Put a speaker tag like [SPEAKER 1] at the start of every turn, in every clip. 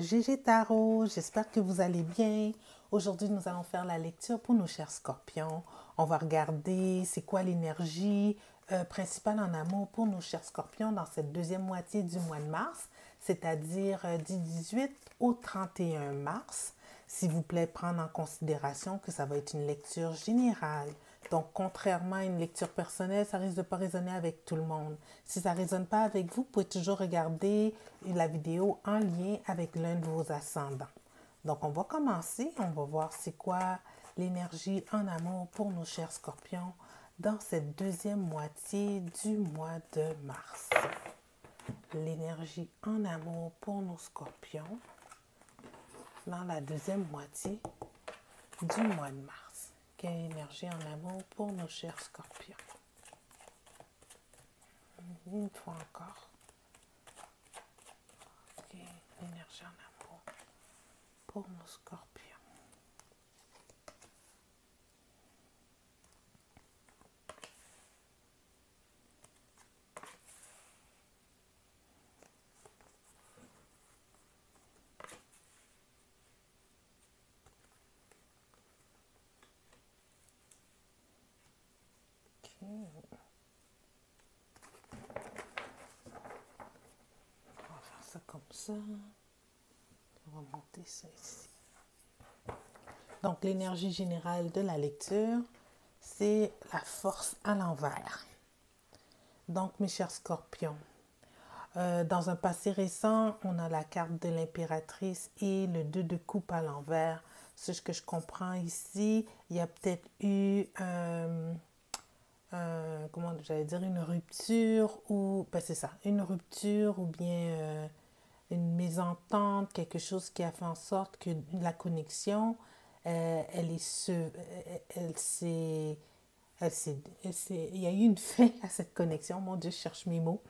[SPEAKER 1] GG Tarot, j'espère que vous allez bien. Aujourd'hui, nous allons faire la lecture pour nos chers scorpions. On va regarder c'est quoi l'énergie principale en amour pour nos chers scorpions dans cette deuxième moitié du mois de mars, c'est-à-dire du 18 au 31 mars. S'il vous plaît, prendre en considération que ça va être une lecture générale. Donc, contrairement à une lecture personnelle, ça risque de ne pas résonner avec tout le monde. Si ça ne résonne pas avec vous, vous pouvez toujours regarder la vidéo en lien avec l'un de vos ascendants. Donc, on va commencer. On va voir c'est quoi l'énergie en amour pour nos chers scorpions dans cette deuxième moitié du mois de mars. L'énergie en amour pour nos scorpions dans la deuxième moitié du mois de mars. Quelle énergie en amour pour nos chers scorpions. Une fois encore. Ok, l'énergie en amour pour nos scorpions. On va faire ça comme ça. On va monter ça ici. Donc, l'énergie générale de la lecture, c'est la force à l'envers. Donc, mes chers scorpions, dans un passé récent, on a la carte de l'impératrice et le 2 de coupe à l'envers. Ce que je comprends ici, il y a peut-être eu comment j'allais dire, une rupture ou, ben c'est ça, une rupture ou bien une mésentente, quelque chose qui a fait en sorte que la connexion, il y a eu une fin à cette connexion. Mon Dieu, je cherche mes mots.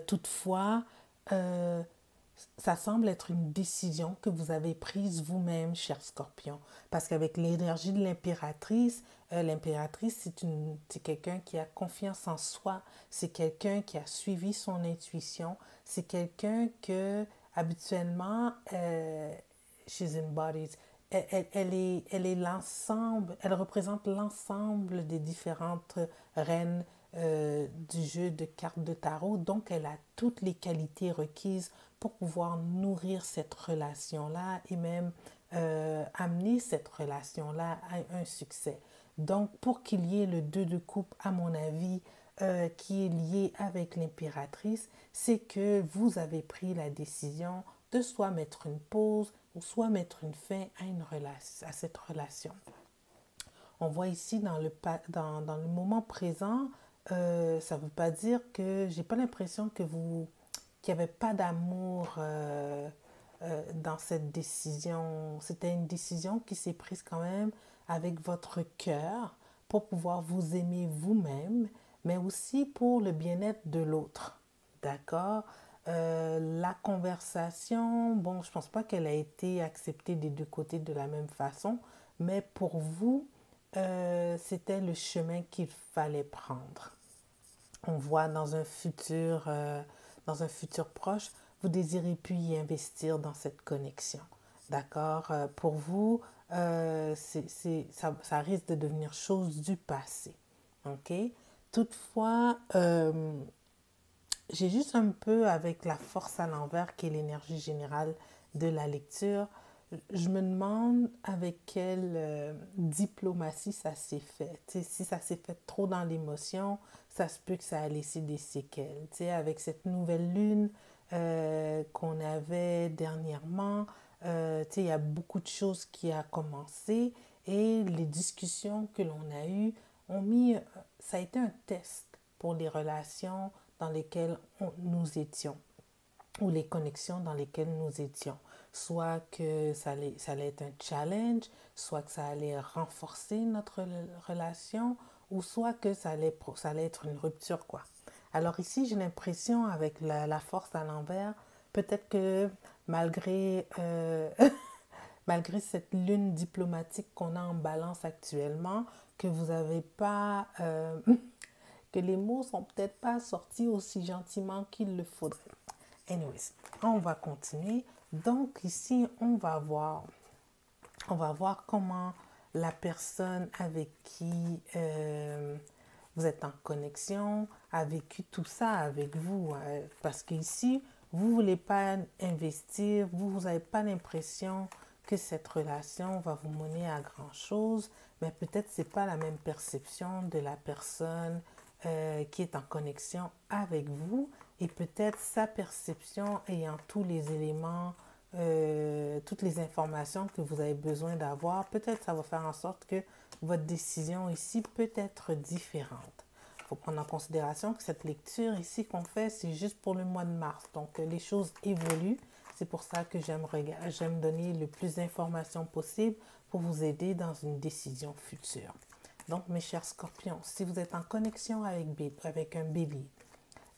[SPEAKER 1] Toutefois, ça semble être une décision que vous avez prise vous-même, cher Scorpion. Parce qu'avec l'énergie de l'impératrice, c'est quelqu'un qui a confiance en soi. C'est quelqu'un qui a suivi son intuition. C'est quelqu'un que, habituellement, she's embodied. Elle est l'ensemble, elle représente l'ensemble des différentes reines du jeu de cartes de tarot. Donc, elle a toutes les qualités requises pour pouvoir nourrir cette relation-là et même amener cette relation-là à un succès. Donc, pour qu'il y ait le 2 de coupe, à mon avis, qui est lié avec l'impératrice, c'est que vous avez pris la décision de soit mettre une pause ou soit mettre une fin à cette relation. On voit ici dans le moment présent, ça ne veut pas dire que j'ai pas l'impression qu'il n'y avait pas d'amour dans cette décision. C'était une décision qui s'est prise quand même avec votre cœur pour pouvoir vous aimer vous-même, mais aussi pour le bien-être de l'autre. D'accord? La conversation, bon, je ne pense pas qu'elle a été acceptée des deux côtés de la même façon, mais pour vous, c'était le chemin qu'il fallait prendre. On voit dans un futur proche, vous désirez plus y investir dans cette connexion. D'accord? Pour vous, ça risque de devenir chose du passé. OK? Toutefois, j'ai juste un peu avec la force à l'envers qui est l'énergie générale de la lecture. Je me demande avec quelle diplomatie ça s'est fait. T'sais, si ça s'est fait trop dans l'émotion, ça se peut que ça a laissé des séquelles. T'sais, avec cette nouvelle lune qu'on avait dernièrement, il y a beaucoup de choses qui ont commencé et les discussions que l'on a eues ça a été un test pour les relations dans lesquelles nous étions ou les connexions dans lesquelles nous étions. Soit que ça allait être un challenge, soit que ça allait renforcer notre relation, ou soit que ça allait être une rupture, quoi. Alors ici, j'ai l'impression, avec la force à l'envers, peut-être que malgré, malgré cette lune diplomatique qu'on a en balance actuellement, que vous n'avez pas... que les mots sont peut-être pas sortis aussi gentiment qu'il le faudrait. Anyways, on va continuer. Donc ici, on va voir comment la personne avec qui vous êtes en connexion a vécu tout ça avec vous. Parce qu'ici, vous ne voulez pas investir, vous n'avez pas l'impression que cette relation va vous mener à grand-chose, mais peut-être ce n'est pas la même perception de la personne qui est en connexion avec vous et peut-être sa perception ayant tous les éléments, toutes les informations que vous avez besoin d'avoir, peut-être ça va faire en sorte que votre décision ici peut être différente. Il faut prendre en considération que cette lecture ici qu'on fait, c'est juste pour le mois de mars. Donc, les choses évoluent. C'est pour ça que j'aime donner le plus d'informations possible pour vous aider dans une décision future. Donc, mes chers scorpions, si vous êtes en connexion avec un bélier,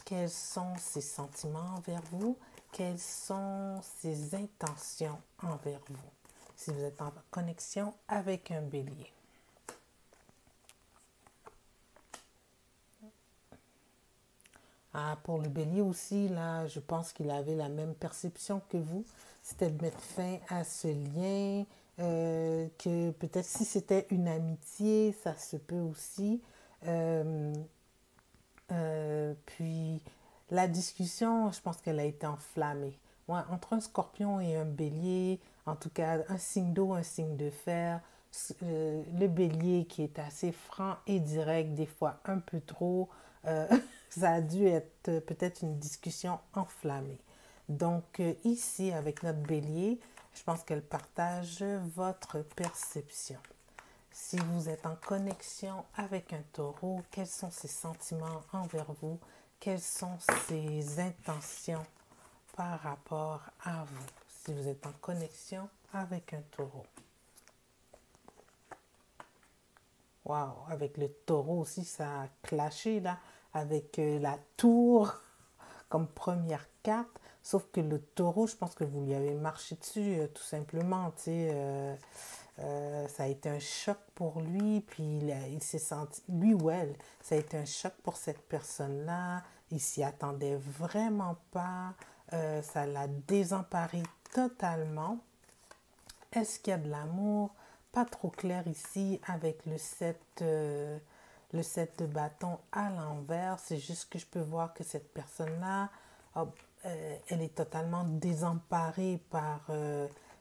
[SPEAKER 1] quels sont ses sentiments envers vous? Quelles sont ses intentions envers vous? Si vous êtes en connexion avec un bélier. Ah, pour le bélier aussi, là, je pense qu'il avait la même perception que vous. C'était de mettre fin à ce lien, que peut-être si c'était une amitié, ça se peut aussi. Euh, puis la discussion, je pense qu'elle a été enflammée. Ouais, entre un scorpion et un bélier, en tout cas un signe d'eau, un signe de fer, le bélier qui est assez franc et direct, des fois un peu trop, ça a dû être peut-être une discussion enflammée. Donc ici, avec notre bélier, je pense qu'elle partage votre perception. Si vous êtes en connexion avec un taureau, quels sont ses sentiments envers vous? Quelles sont ses intentions par rapport à vous? Si vous êtes en connexion avec un taureau. Waouh, avec le taureau aussi, ça a clashé là, avec la tour comme première carte. Sauf que le taureau, je pense que vous lui avez marché dessus tout simplement, tu sais. Ça a été un choc pour lui, puis il s'est senti, lui ou elle, ça a été un choc pour cette personne-là. Il s'y attendait vraiment pas. Ça l'a désemparé totalement. Est-ce qu'il y a de l'amour? Pas trop clair ici avec le 7 de bâton à l'envers. C'est juste que je peux voir que cette personne-là, elle est totalement désemparée par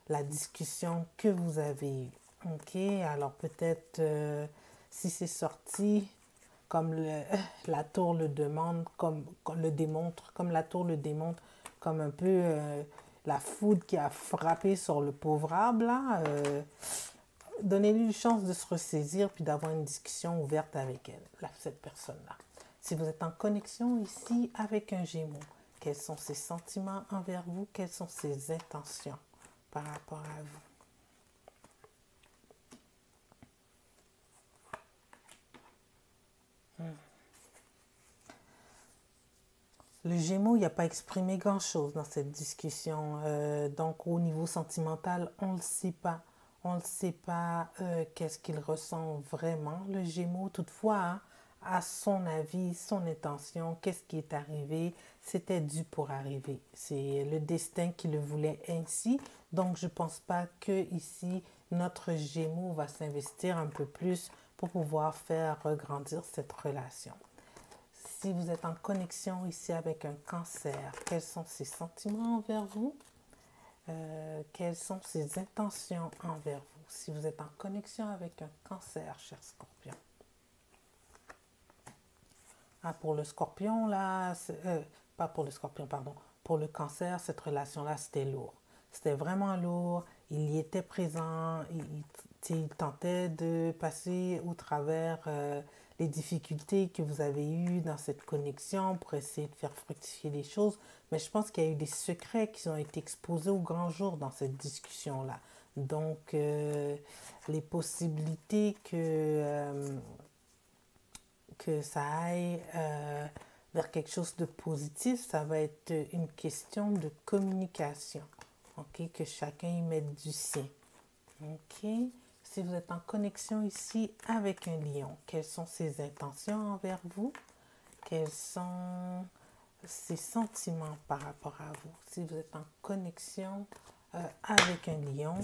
[SPEAKER 1] la discussion que vous avez eue. Ok, alors peut-être si c'est sorti comme la tour le demande, comme le démontre, comme la tour le démontre, comme un peu la foudre qui a frappé sur le pauvre arbre là. Donnez-lui une chance de se ressaisir puis d'avoir une discussion ouverte avec elle, cette personne-là. Si vous êtes en connexion ici avec un Gémeaux, quels sont ses sentiments envers vous? Quelles sont ses intentions par rapport à vous? Le Gémeaux, il n'a pas exprimé grand-chose dans cette discussion. Donc, au niveau sentimental, on ne le sait pas. On ne sait pas qu'est-ce qu'il ressent vraiment, le Gémeaux. Toutefois, hein, à son avis, son intention, qu'est-ce qui est arrivé, c'était dû pour arriver. C'est le destin qui le voulait ainsi. Donc, je ne pense pas que ici, notre Gémeaux va s'investir un peu plus pour pouvoir faire regrandir cette relation. Si vous êtes en connexion ici avec un cancer, quels sont ses sentiments envers vous? Quelles sont ses intentions envers vous? Si vous êtes en connexion avec un cancer, cher scorpion. Ah, pour le scorpion, là, pas pour le scorpion, pardon. Pour le cancer, cette relation-là, c'était lourd. C'était vraiment lourd. Il y était présent. Il tentait de passer au travers les difficultés que vous avez eues dans cette connexion pour essayer de faire fructifier les choses. Mais je pense qu'il y a eu des secrets qui ont été exposés au grand jour dans cette discussion-là. Donc, les possibilités que ça aille vers quelque chose de positif, ça va être une question de communication. OK? Que chacun y mette du sien. OK? Si vous êtes en connexion ici avec un lion, quelles sont ses intentions envers vous? Quelles sont ses sentiments par rapport à vous. Si vous êtes en connexion avec un lion,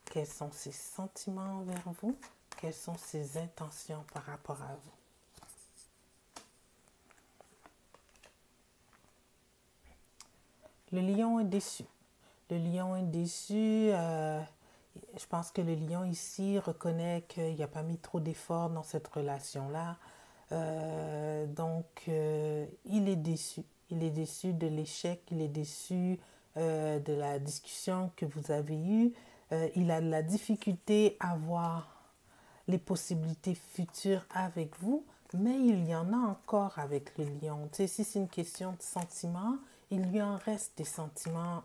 [SPEAKER 1] quels sont ses sentiments envers vous? Quelles sont ses intentions par rapport à vous? Le lion est déçu. Le lion est déçu. Je pense que le lion ici reconnaît qu'il n'a pas mis trop d'efforts dans cette relation-là. Il est déçu. Il est déçu de l'échec, il est déçu de la discussion que vous avez eue. Il a de la difficulté à voir les possibilités futures avec vous, mais il y en a encore avec le lion. Tu sais, si c'est une question de sentiments, il lui en reste des sentiments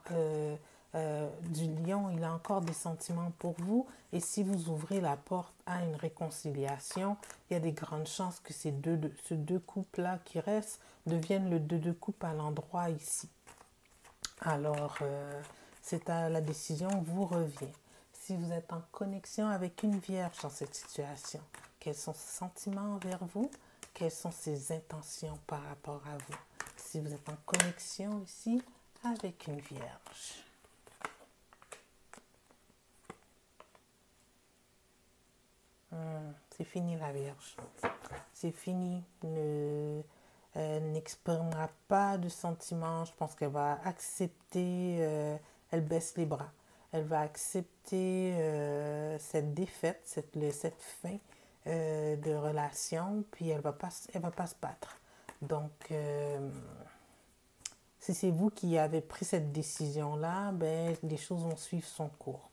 [SPEAKER 1] du lion, il a encore des sentiments pour vous. Et si vous ouvrez la porte à une réconciliation, il y a des grandes chances que ces deux couples-là qui restent deviennent le deux couple à l'endroit ici. Alors, c'est à la décision vous revient. Si vous êtes en connexion avec une vierge dans cette situation, quels sont ses sentiments envers vous? Quelles sont ses intentions par rapport à vous? Si vous êtes en connexion ici avec une vierge. C'est fini la vierge. C'est fini. Elle n'exprimera pas de sentiments. Je pense qu'elle va accepter, elle baisse les bras. Elle va accepter cette défaite, cette fin de relation, puis elle va pas se battre. Donc, si c'est vous qui avez pris cette décision-là, ben, les choses vont suivre son cours.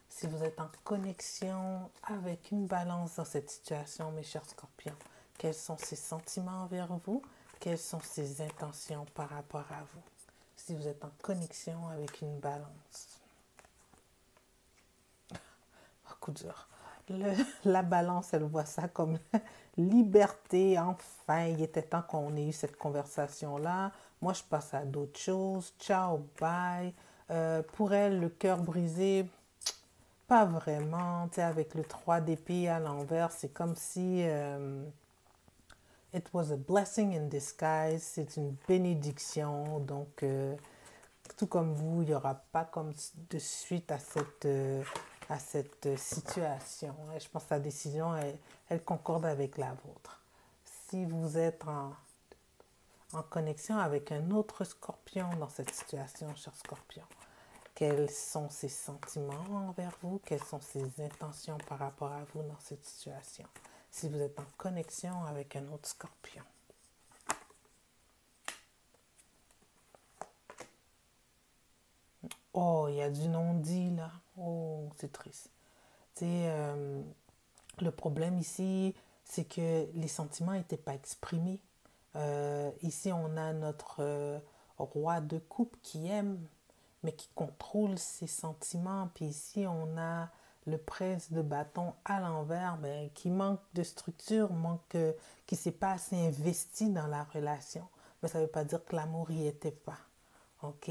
[SPEAKER 1] Si vous êtes en connexion avec une balance dans cette situation, mes chers scorpions, quels sont ses sentiments envers vous? Quelles sont ses intentions par rapport à vous? Si vous êtes en connexion avec une balance. Oh, coup dur. La balance, elle voit ça comme liberté. Enfin, il était temps qu'on ait eu cette conversation-là. Moi, je passe à d'autres choses. Ciao, bye. Pour elle, le cœur brisé, pas vraiment. Tu sais, avec le 3 d'épée à l'envers, c'est comme si it was a blessing in disguise. C'est une bénédiction. Donc, tout comme vous, il n'y aura pas comme de suite à cette situation. Et je pense que la décision, elle concorde avec la vôtre. Si vous êtes en connexion avec un autre scorpion dans cette situation, cher scorpion, quels sont ses sentiments envers vous? Quelles sont ses intentions par rapport à vous dans cette situation? Si vous êtes en connexion avec un autre scorpion. Oh, il y a du non-dit là. Oh, c'est triste. Tu sais, le problème ici, c'est que les sentiments n'étaient pas exprimés. Ici, on a notre roi de coupe qui aime, mais qui contrôle ses sentiments. Puis ici, on a le prince de bâton à l'envers, ben, qui manque de structure, qui ne s'est pas assez investi dans la relation. Mais ça ne veut pas dire que l'amour n'y était pas. OK?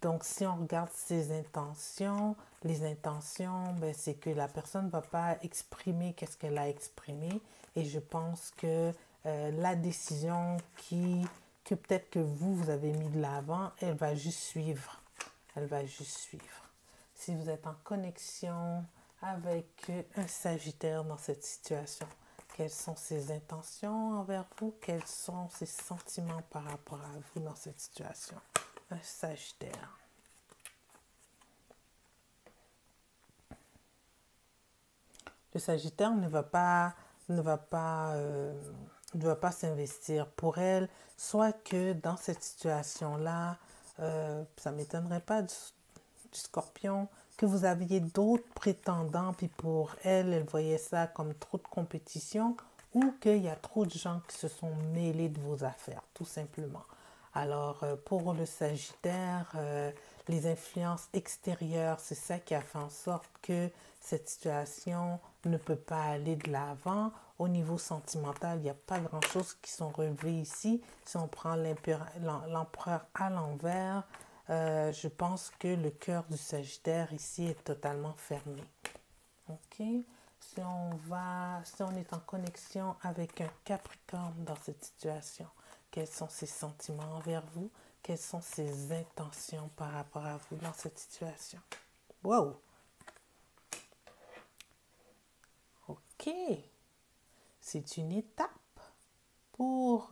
[SPEAKER 1] Donc, si on regarde ses intentions, les intentions, ben, c'est que la personne ne va pas exprimer qu'est-ce qu'elle a exprimé. Et je pense que la décision que peut-être que vous avez mis de l'avant, elle va juste suivre. Elle va juste suivre. Si vous êtes en connexion avec un Sagittaire dans cette situation, quelles sont ses intentions envers vous? Quels sont ses sentiments par rapport à vous dans cette situation? Un Sagittaire. Le Sagittaire ne va pas s'investir. Pour elle, soit que dans cette situation-là, ça ne m'étonnerait pas du Scorpion, que vous aviez d'autres prétendants, puis pour elle, elle voyait ça comme trop de compétition, ou qu'il y a trop de gens qui se sont mêlés de vos affaires, tout simplement. Alors, pour le Sagittaire, les influences extérieures, c'est ça qui a fait en sorte que cette situation ne peut pas aller de l'avant. Au niveau sentimental, il n'y a pas grand-chose qui sont relevés ici. Si on prend l'empereur à l'envers, je pense que le cœur du Sagittaire ici est totalement fermé. OK? Si on est en connexion avec un Capricorne dans cette situation, quels sont ses sentiments envers vous, quelles sont ses intentions par rapport à vous dans cette situation. Wow! Ok, c'est une étape pour...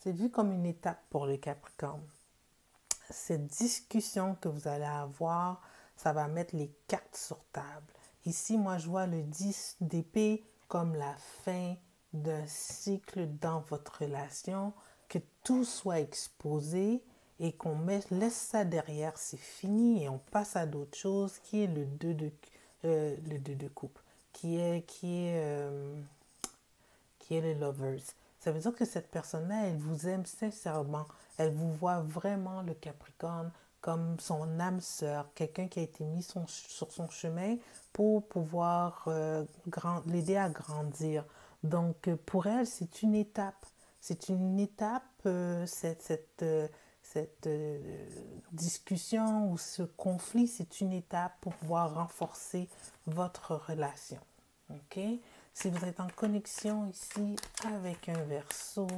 [SPEAKER 1] c'est vu comme une étape pour le Capricorne. Cette discussion que vous allez avoir, ça va mettre les cartes sur table. Ici, moi, je vois le 10 d'épée comme la fin d'un cycle dans votre relation, que tout soit exposé et qu'on laisse ça derrière, c'est fini et on passe à d'autres choses, qui est le 2 de coupe, qui est les lovers. Ça veut dire que cette personne-là, elle vous aime sincèrement. Elle vous voit vraiment, le Capricorne, comme son âme sœur, quelqu'un qui a été mis sur son chemin pour pouvoir l'aider à grandir. Donc, pour elle, c'est une étape. C'est une étape, cette discussion ou ce conflit, c'est une étape pour pouvoir renforcer votre relation. OK? Si vous êtes en connexion ici avec un Verseau,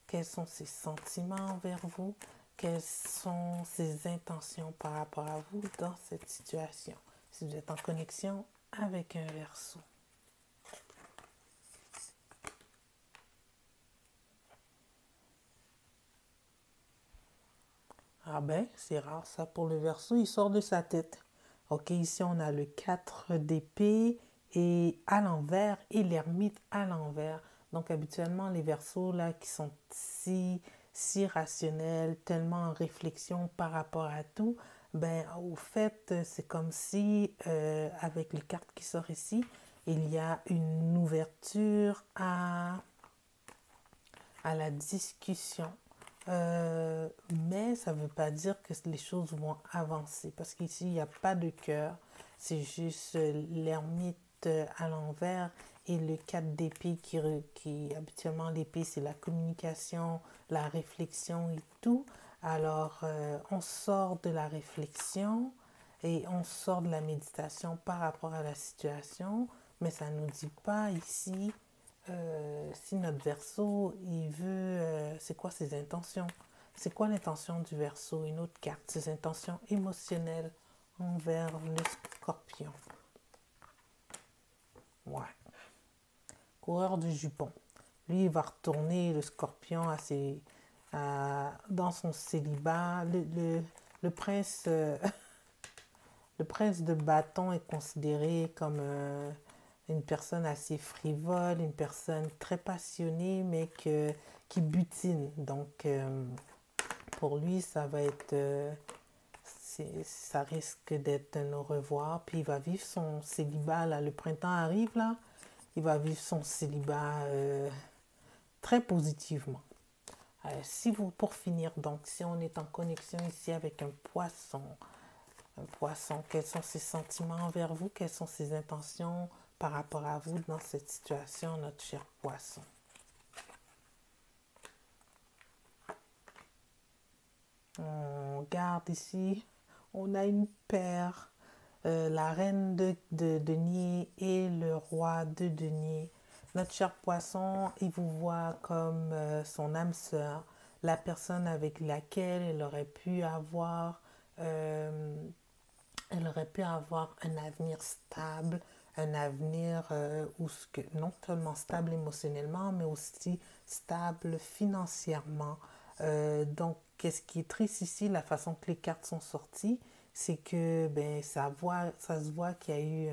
[SPEAKER 1] quels sont ses sentiments envers vous? Quelles sont ses intentions par rapport à vous dans cette situation? Si vous êtes en connexion avec un Verseau. Ah ben, c'est rare ça pour le Verseau, il sort de sa tête. Ok, ici on a le 4 d'épée et à l'envers et l'ermite à l'envers. Donc habituellement les Verseaux là qui sont si rationnels, tellement en réflexion par rapport à tout, ben au fait c'est comme si avec les cartes qui sortent ici, il y a une ouverture à la discussion. Mais ça ne veut pas dire que les choses vont avancer parce qu'ici il n'y a pas de cœur, c'est juste l'ermite à l'envers et le 4 d'épée qui habituellement l'épée c'est la communication, la réflexion et tout. Alors on sort de la réflexion et on sort de la méditation par rapport à la situation, mais ça ne nous dit pas ici si notre Verseau, il veut, c'est quoi ses intentions? C'est quoi l'intention du Verseau? Une autre carte, ses intentions émotionnelles envers le Scorpion. Ouais. Coureur du jupon. Lui, il va retourner le Scorpion dans son célibat. Le prince, le prince de bâton est considéré comme une personne assez frivole, une personne très passionnée, mais qui butine. Donc, pour lui, ça va être... ça risque d'être un au revoir. Puis il va vivre son célibat, là. Le printemps arrive, là. Il va vivre son célibat très positivement. Pour finir, donc, si on est en connexion ici avec un poisson, quels sont ses sentiments envers vous? Quelles sont ses intentions par rapport à vous dans cette situation, notre cher poisson? On regarde ici, on a une paire, la reine de denier et le roi de denier. Notre cher poisson, il vous voit comme son âme sœur, la personne avec laquelle elle aurait pu avoir un avenir stable, un avenir non seulement stable émotionnellement, mais aussi stable financièrement. Donc, qu'est-ce qui est triste ici, la façon que les cartes sont sorties, c'est que ça se voit qu'il y a eu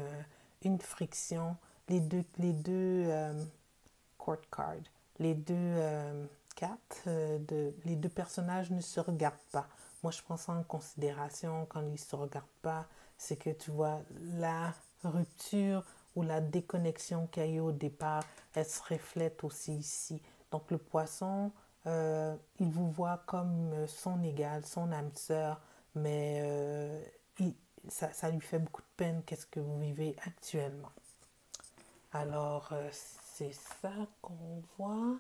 [SPEAKER 1] une friction. Les deux court cards, les deux cartes, les deux personnages ne se regardent pas. Moi, je prends ça en considération quand ils ne se regardent pas. C'est que tu vois la rupture ou la déconnexion qu'il y a eu au départ, elle se reflète aussi ici. Donc, le poisson, il vous voit comme son égal, son âme sœur, mais ça lui fait beaucoup de peine qu'est-ce que vous vivez actuellement. Alors, c'est ça qu'on voit.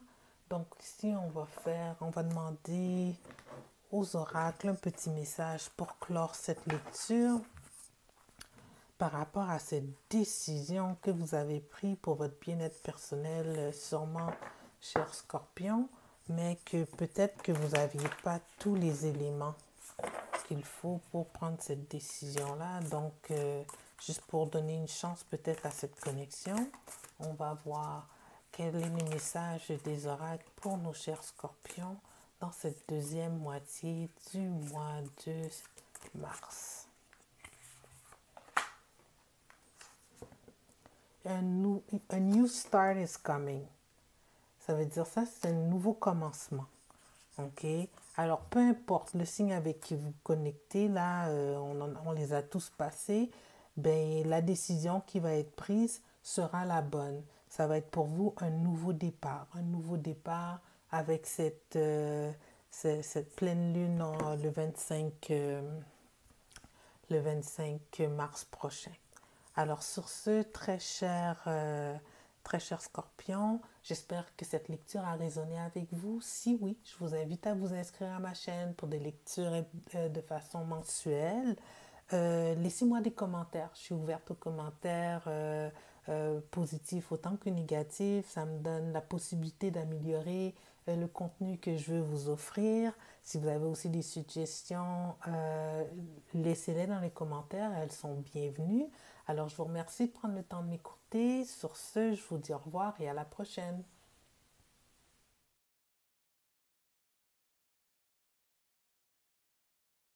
[SPEAKER 1] Donc ici, on va demander aux oracles un petit message pour clore cette lecture par rapport à cette décision que vous avez prise pour votre bien-être personnel, sûrement, cher Scorpion. mais que peut-être que vous n'aviez pas tous les éléments qu'il faut pour prendre cette décision-là. Donc, juste pour donner une chance peut-être à cette connexion, on va voir quel est le message des oracles pour nos chers scorpions dans cette deuxième moitié du mois de mars. A new start is coming. Ça veut dire ça, c'est un nouveau commencement. OK? Alors, peu importe le signe avec qui vous connectez, là, on les a tous passés, ben, la décision qui va être prise sera la bonne. Ça va être pour vous un nouveau départ avec cette pleine lune le 25 mars prochain. Alors sur ce, très cher Scorpion, j'espère que cette lecture a résonné avec vous. Si oui, je vous invite à vous inscrire à ma chaîne pour des lectures de façon mensuelle. Laissez-moi des commentaires. Je suis ouverte aux commentaires positifs autant que négatifs. Ça me donne la possibilité d'améliorer le contenu que je veux vous offrir. Si vous avez aussi des suggestions, laissez-les dans les commentaires. Elles sont bienvenues. Alors, je vous remercie de prendre le temps de m'écouter. Sur ce, je vous dis au revoir et à la prochaine.